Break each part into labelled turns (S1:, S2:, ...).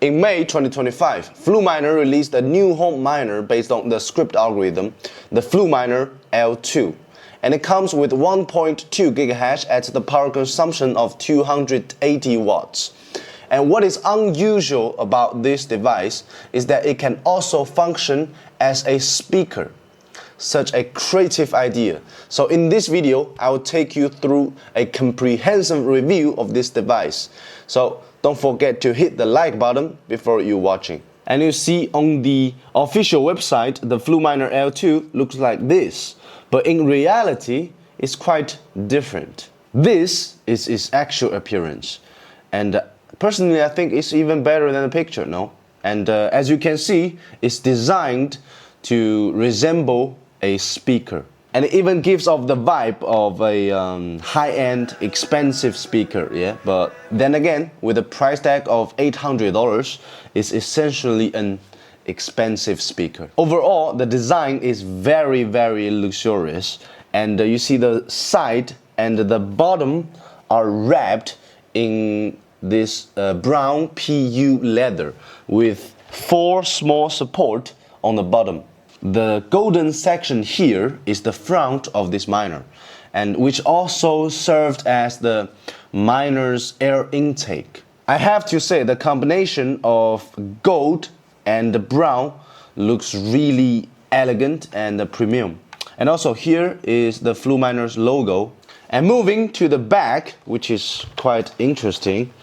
S1: In May 2025, Fluminer released a new home miner based on the script algorithm, the Flumer L2. And it comes with 1.2 gigahash at the power consumption of 280 watts. And what is unusual about this device is that it can also function as a speaker. Such a creative idea. So in this video, I will take you through a comprehensive review of this device. So don't forget to hit the like button before you watching. And you see on the official website, the Flumer L2 looks like this. But in reality, it's quite different. This is its actual appearance. And personally, I think it's even better than the picture, no? And as you can see, it's designed to resemble a speaker. And it even gives off the vibe of a high-end, expensive speaker, yeah? But then again, with a price tag of $800, it's essentially an expensive speaker. Overall, the design is very, very luxurious. And you see the side and the bottom are wrapped in this brown PU leather with 4 small support on the bottom. The golden section here is the front of this miner, and which also served as the miner's air intake. I have to say the combination of gold and brown looks really elegant and premium. And also here is the Fluminer's logo. And moving to the back, which is quite interesting,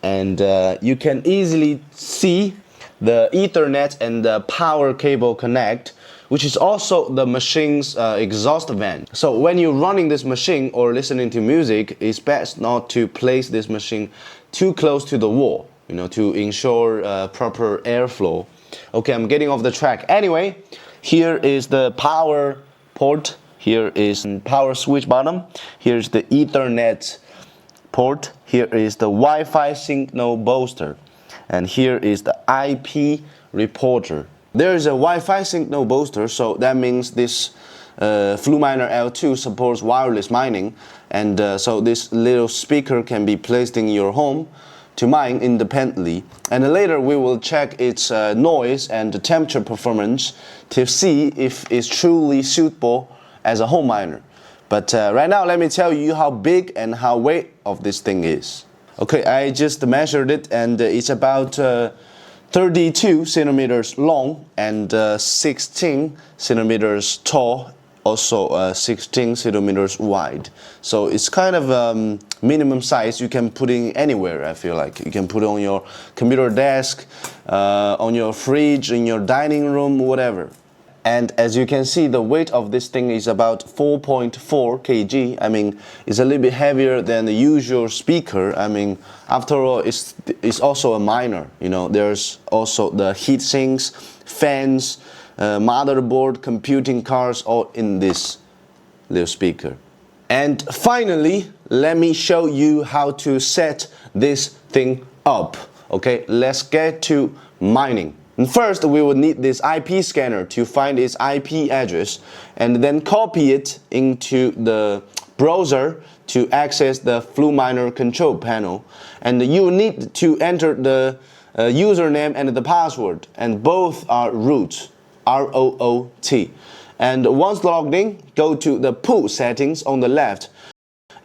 S1: and you can easily see the Ethernet and the power cable connect, which is also the machine's exhaust vent. So when you're running this machine or listening to music, it's best not to place this machine too close to the wall, you know, to ensure proper airflow. Okay, I'm getting off the track. Anyway, here is the power port. Here is power switch button. Here's the Ethernet port. Here is the Wi-Fi signal booster. And here is the IP reporter. There is a Wi-Fi signal booster, so that means this Flumer L2 supports wireless mining, and so this little speaker can be placed in your home to mine independently. And later we will check its noise and temperature performance to see if it's truly suitable as a home miner. But right now, let me tell you how big and how weight of this thing is. Okay, I just measured it, and it's about 32 centimeters long and 16 centimeters tall, also 16 centimeters wide. So it's kind of minimum size you can put in anywhere, I feel like. You can put it on your computer desk, on your fridge, in your dining room, whatever. And as you can see, the weight of this thing is about 4.4 kg. I mean, it's a little bit heavier than the usual speaker. I mean, after all, it's also a miner. You know, there's also the heat sinks, fans, motherboard, computing cards, all in this little speaker. And finally, let me show you how to set this thing up. Okay, let's get to mining. And first, we will need this IP scanner to find its IP address and then copy it into the browser to access the Flumer control panel. And you need to enter the username and the password, and both are root, R-O-O-T. And once logged in, go to the pool settings on the left,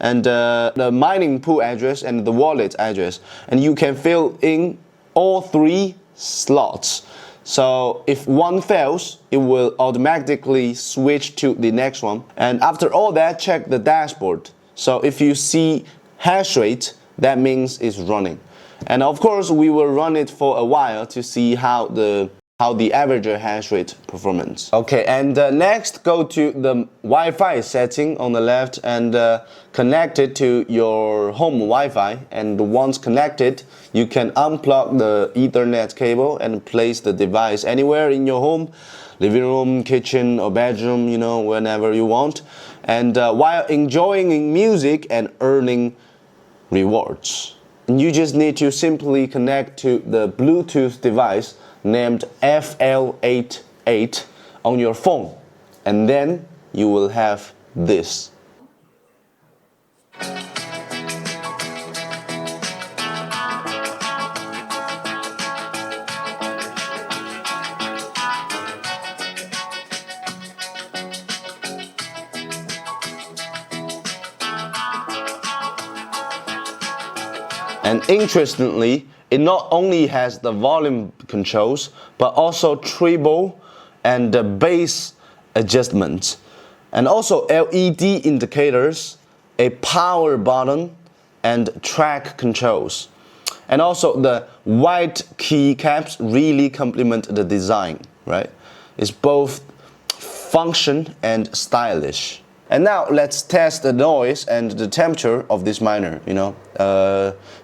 S1: and the mining pool address and the wallet address, and you can fill in all 3 slots. So if one fails, it will automatically switch to the next one. And after all that, check the dashboard. So if you see hash rate, that means it's running. And of course, we will run it for a while to see how the average hash rate performance. Okay, and next go to the Wi-Fi setting on the left and connect it to your home Wi-Fi. And once connected, you can unplug the Ethernet cable and place the device anywhere in your home, living room, kitchen, or bedroom, you know, whenever you want. And while enjoying music and earning rewards. And you just need to simply connect to the Bluetooth device named FL88 on your phone, and then you will have this. And interestingly, it not only has the volume controls, but also treble and the bass adjustments. And also LED indicators, a power button, and track controls. And also the white keycaps really complement the design, right? It's both function and stylish. And now let's test the noise and the temperature of this miner,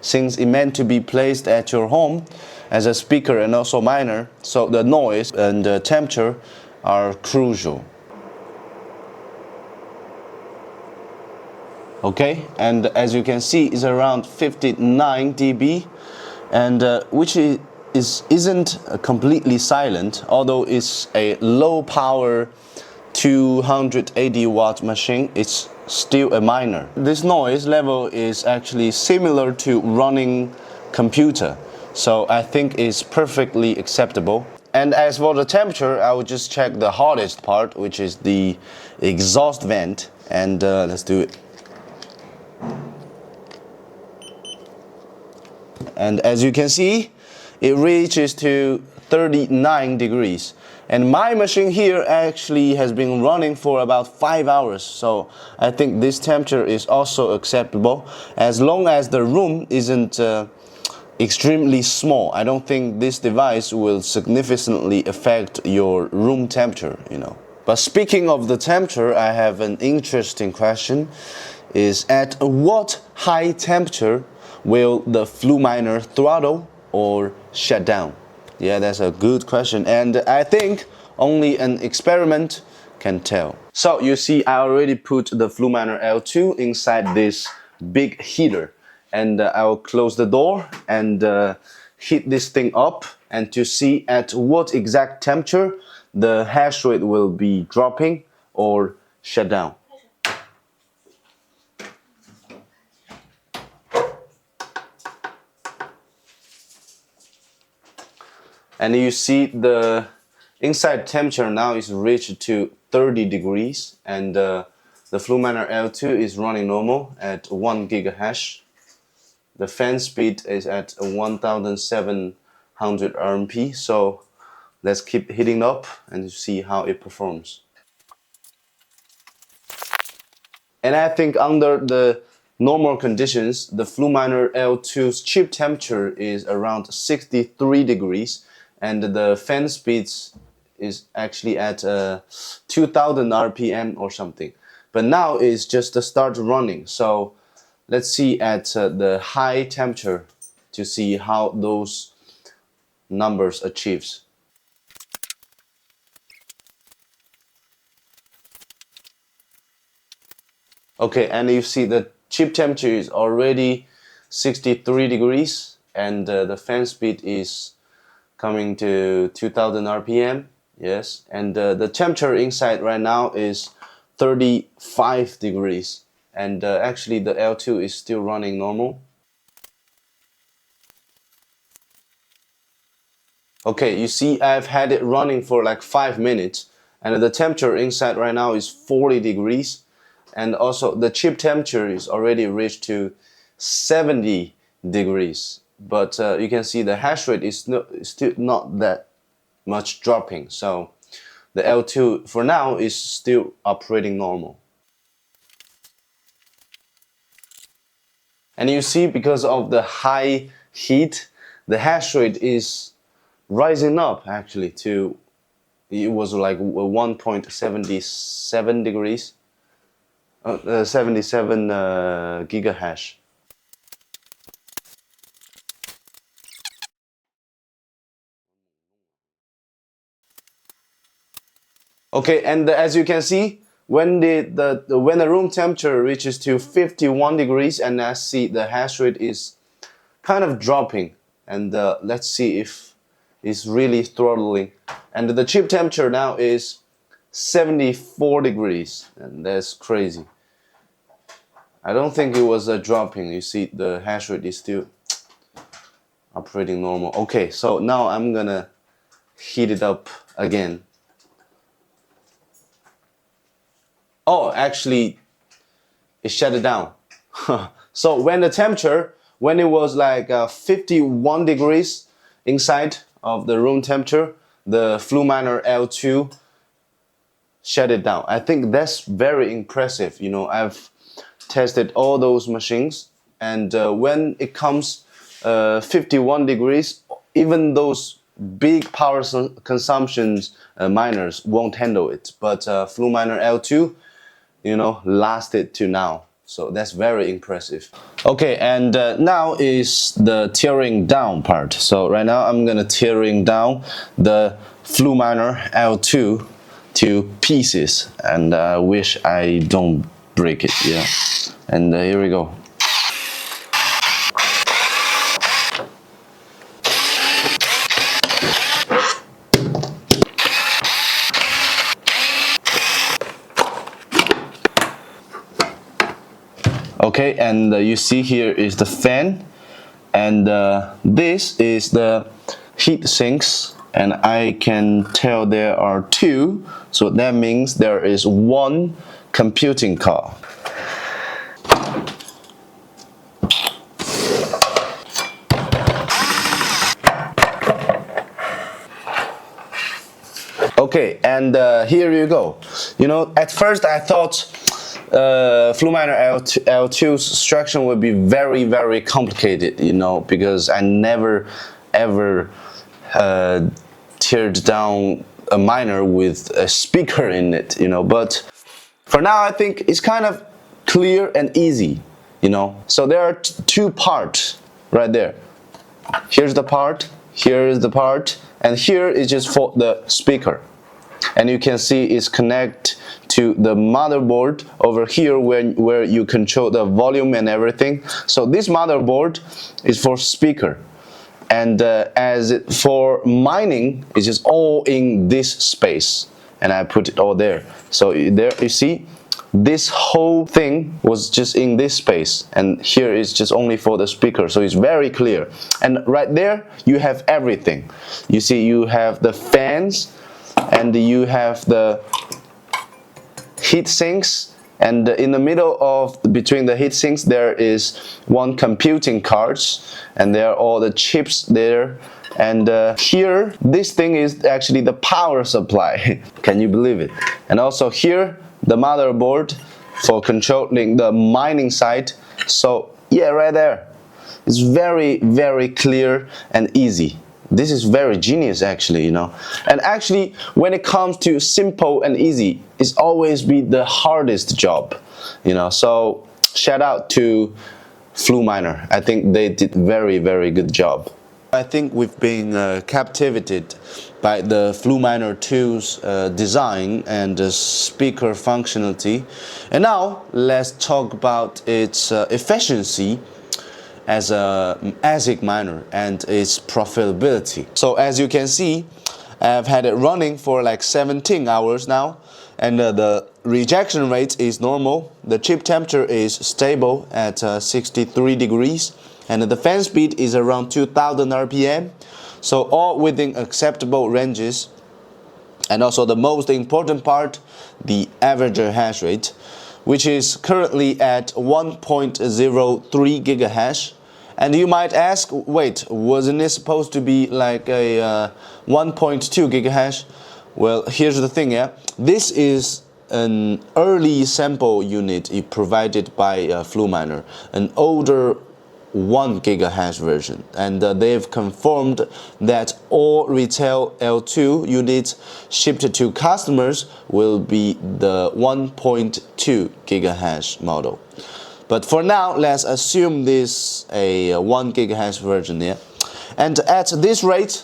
S1: since it meant to be placed at your home as a speaker and also miner, so the noise and the temperature are crucial. Okay, and as you can see, it's around 59 dB, and which isn't completely silent, although it's a low power 280 watt machine. It's still a miner. This noise level is actually similar to running computer, so I think it's perfectly acceptable. And as for the temperature, I will just check the hardest part, which is the exhaust vent, and let's do it. And as you can see, it reaches to 39 degrees. And my machine here actually has been running for about 5 hours. So I think this temperature is also acceptable, as long as the room isn't extremely small. I don't think this device will significantly affect your room temperature, But speaking of the temperature, I have an interesting question. Is at what high temperature will the Fluminer throttle or shut down? Yeah, that's a good question, and I think only an experiment can tell. So you see, I already put the Flumer L2 inside this big heater, and I will close the door and heat this thing up, and to see at what exact temperature the hash rate will be dropping or shut down. And you see the inside temperature now is reached to 30 degrees, and the Flumer L2 is running normal at 1 gigahash. The fan speed is at 1700 RMP, so let's keep heating up and see how it performs. And I think under the normal conditions, the Flumer L2's chip temperature is around 63 degrees, and the fan speeds is actually at 2000 RPM or something. But now it's just the start running, so let's see at the high temperature to see how those numbers achieves. Okay, and you see the chip temperature is already 63 degrees, and the fan speed is coming to 2000 RPM. Yes, and the temperature inside right now is 35 degrees, and actually the L2 is still running normal. Okay, you see, I've had it running for like 5 minutes, and the temperature inside right now is 40 degrees, and also the chip temperature is already reached to 70 degrees. But you can see the hash rate is still not that much dropping, so the L2 for now is still operating normal. And you see, because of the high heat, the hash rate is rising up actually to, it was like 1.77 degrees, 77 gigahash. Okay, and as you can see, when the room temperature reaches to 51 degrees, and I see the hash rate is kind of dropping, and let's see if it's really throttling. And the chip temperature now is 74 degrees, and that's crazy. I don't think it was dropping. You see, the hash rate is still operating normal. Okay, so now I'm gonna heat it up again. Oh, actually, it shut it down. So when the temperature when it was like 51 degrees inside of the room temperature, the Fluminer L2 shut it down. I think that's very impressive. You know, I've tested all those machines, and when it comes 51 degrees, even those big power consumptions miners won't handle it. But Fluminer L2, you know, lasted to now. So that's very impressive. Okay, and now is the tearing down part. So right now I'm gonna tearing down the Fluminer L2 to pieces, and I wish I don't break it. Yeah, and here we go. Okay, and you see here is the fan, and this is the heat sinks, and I can tell there are two, so that means there is one computing car. Okay, and here you go. You know, at first I thought Fluminer L2's structure would be very, very complicated, you know, because I never ever teared down a miner with a speaker in it, you know. But for now, I think it's kind of clear and easy, you know. So there are two parts right there. Here's the part, here is the part, and here is just for the speaker. And you can see it's connected to the motherboard over here where you control the volume and everything. So this motherboard is for speaker, and as for mining, it's just all in this space, and I put it all there. So there you see, this whole thing was just in this space, and here is just only for the speaker, so it's very clear. And right there you have everything. You see, you have the fans, and you have the heat sinks, and in the middle of between the heat sinks there is one computing cards, and there are all the chips there. And here, this thing is actually the power supply. Can you believe it? And also here, the motherboard for controlling the mining side. So yeah, right there, it's very, very clear and easy. This is very genius, actually, you know. And actually, when it comes to simple and easy, it's always be the hardest job, you know. So shout out to Fluminer. I think they did very, very good job. I think we've been captivated by the Fluminer 2's design and speaker functionality. And now let's talk about its efficiency as a ASIC miner and its profitability. So as you can see, I've had it running for like 17 hours now, and the rejection rate is normal. The chip temperature is stable at 63 degrees, and the fan speed is around 2000 RPM. So all within acceptable ranges. And also the most important part, the average hash rate, which is currently at 1.03 gigahash. And you might ask, wait, wasn't it supposed to be like a 1.2 gigahash? Well, here's the thing, yeah. This is an early sample unit provided by Fluminer, an older 1 gigahash version, and they've confirmed that all retail L2 units shipped to customers will be the 1.2 gigahash model. But for now, let's assume this a 1 gigahash version here, and at this rate,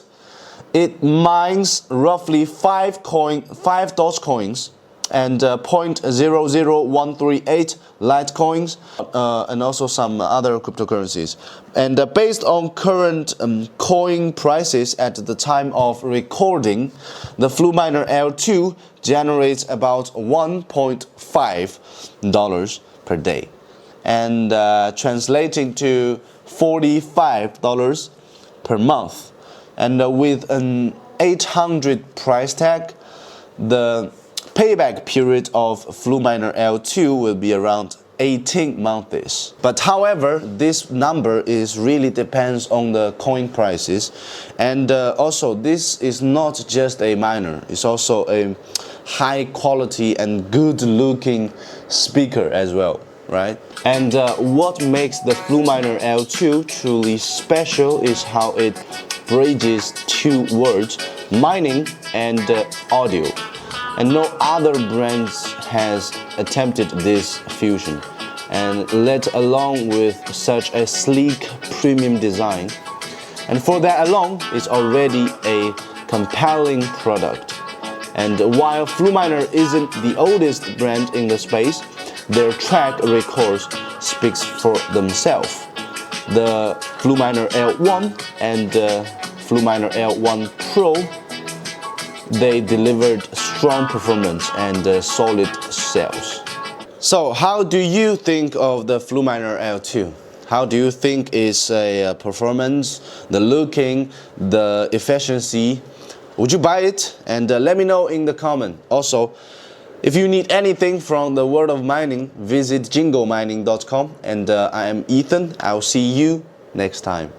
S1: it mines roughly 5 Dogecoins and 0.00138 Litecoins, and also some other cryptocurrencies. And based on current coin prices at the time of recording, the Fluminer L2 generates about $1.5 per day, and translating to $45 per month. And with an 800 price tag, the payback period of Fluminer L2 will be around 18 months. But however, this number is really depends on the coin prices, and also this is not just a miner, it's also a high quality and good looking speaker as well, right? And what makes the Flumer L2 truly special is how it bridges two words, mining and audio. And no other brands has attempted this fusion, and let alone with such a sleek premium design. And for that alone, it's already a compelling product. And while Fluminer isn't the oldest brand in the space, their track records speaks for themselves. The Flumer L1 and Flumer L1 Pro, they delivered strong performance and solid sales. So how do you think of the Flumer L2? How do you think is a performance, the looking, the efficiency? Would you buy it? And let me know in the comment. Also, if you need anything from the world of mining, visit jingomining.com. And I am Ethan. I'll see you next time.